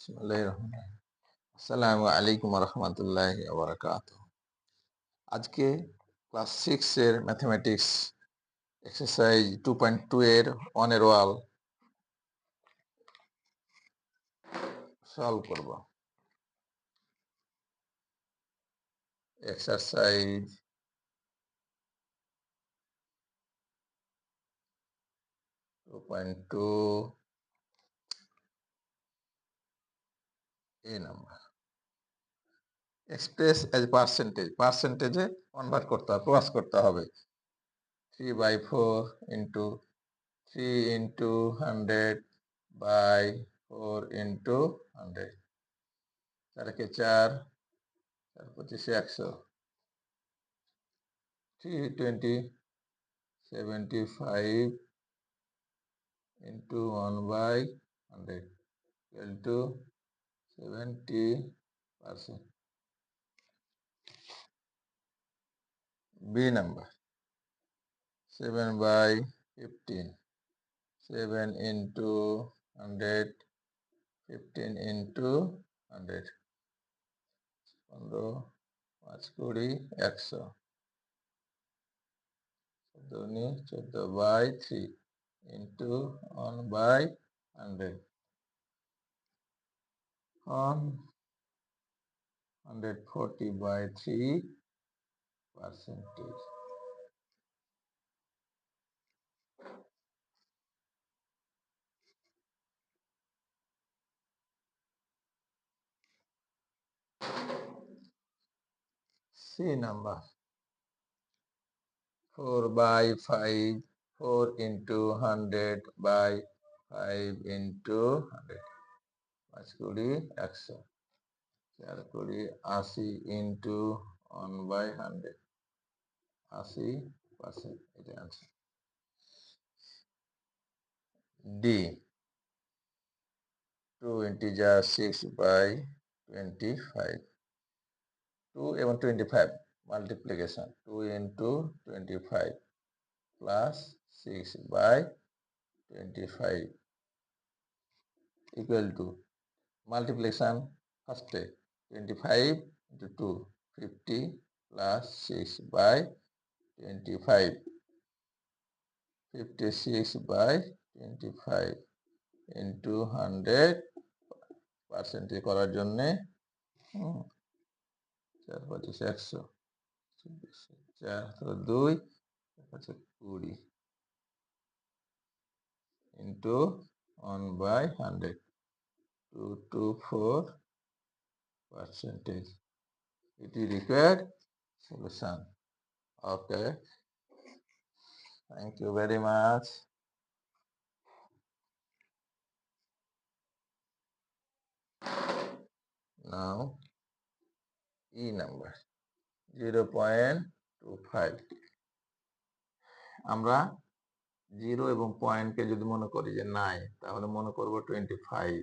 আসসালামু আলাইকুম রহমতুল্লাহি ওয়া বারাকাতুহু। আজকে ক্লাস 6 এর ম্যাথমেটিক্স এক্সারসাইজ 2.2 এর অনের ওয়াল সলভ করব। এক্সারসাইজ 2.2 এ নাম্বার। এক্সপ্রেস এজ পার্সেন্টেজে কনভার্ট করতে হবে, প্রকাশ করতে হবে। 3/4 into 3 into 100/4 into 100, 4 K 4, 4 25 100, 320 75 into 1/100 equal to 70%. B number 7/15, 7 into 100, 15 into 100, 15 5 20 100, 14/3 into 1/100 on 140/3 percentage. C number 4/5, 4 into 100/5 into 100, 5 20 100, 4 20 80 into 1/100, 80%. এটা আনসার। D 2 integer 6/25, 2 এবং 25 multiplication, 2 into 25 plus 6/25 equal to multiplication first 25 into 2 50 plus 6/25, 56/25 into 100 percentage করার জন্য 4 25 100, 4 2 20 into 1/100, 224 percentage. It is required solution. Okay, thank you very much. Now E number 0.25. আমরা 0 এবং পয়েন্টকে যদি মনে করি যে নাই, তাহলে মনে করব 25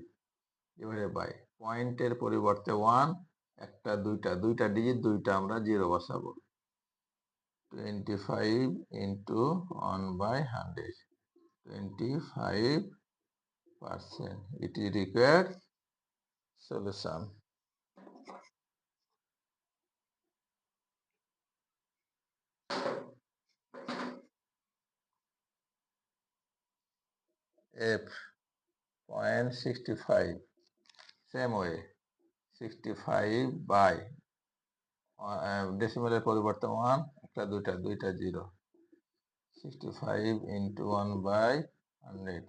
ডিভাইডেড বাই পয়েন্টের পরিবর্তে 1, একটা দুইটা ডিজিট, দুইটা আমরা 0 বসাবো। 25 into 1/100, 25%. It is required solution. F 0.65, same way 65 by ডেসিমেলের পরিবর্তে 1, একটা দুইটা 0, 65 into 1/100,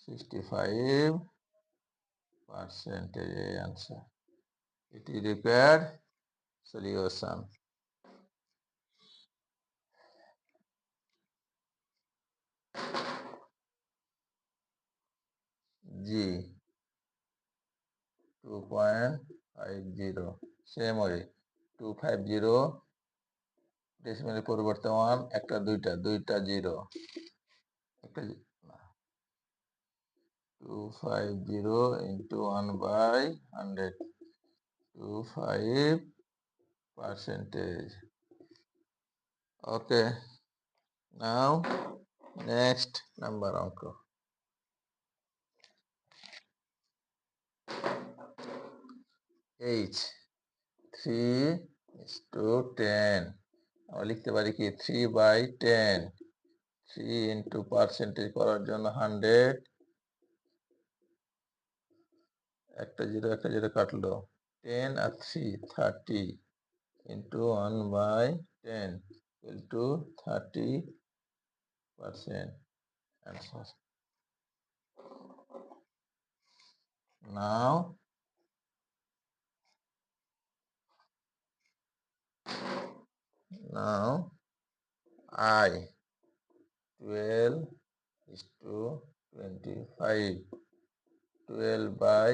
65% answer. It is required solution. G 2.50, same way 250 ডেসিমেলের পরিবর্তে 1, একটা দুইটা 0, একটা 250 into 1/100, 25%. Okay, now next number অঙ্ক। এইচ 3:10 আমরা লিখতে পারি কি 3/10 3 ইন্টু পার্সেন্টেজ করার জন্য 100 একটা জিরো কাটলো 10 আর 3 30 into 1/10 equal to 30% answer. Now I 12 is to 25 12 by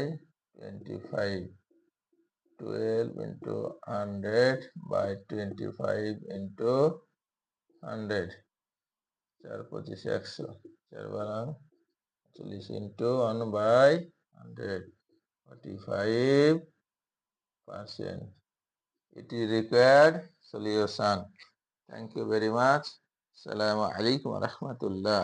25 12 into 100 by 25 into 100 4 25 100 4 বারাং 40 into 1 by 100 45%. It is required solution. Thank you very much. Assalamu alaikum wa rahmatullah.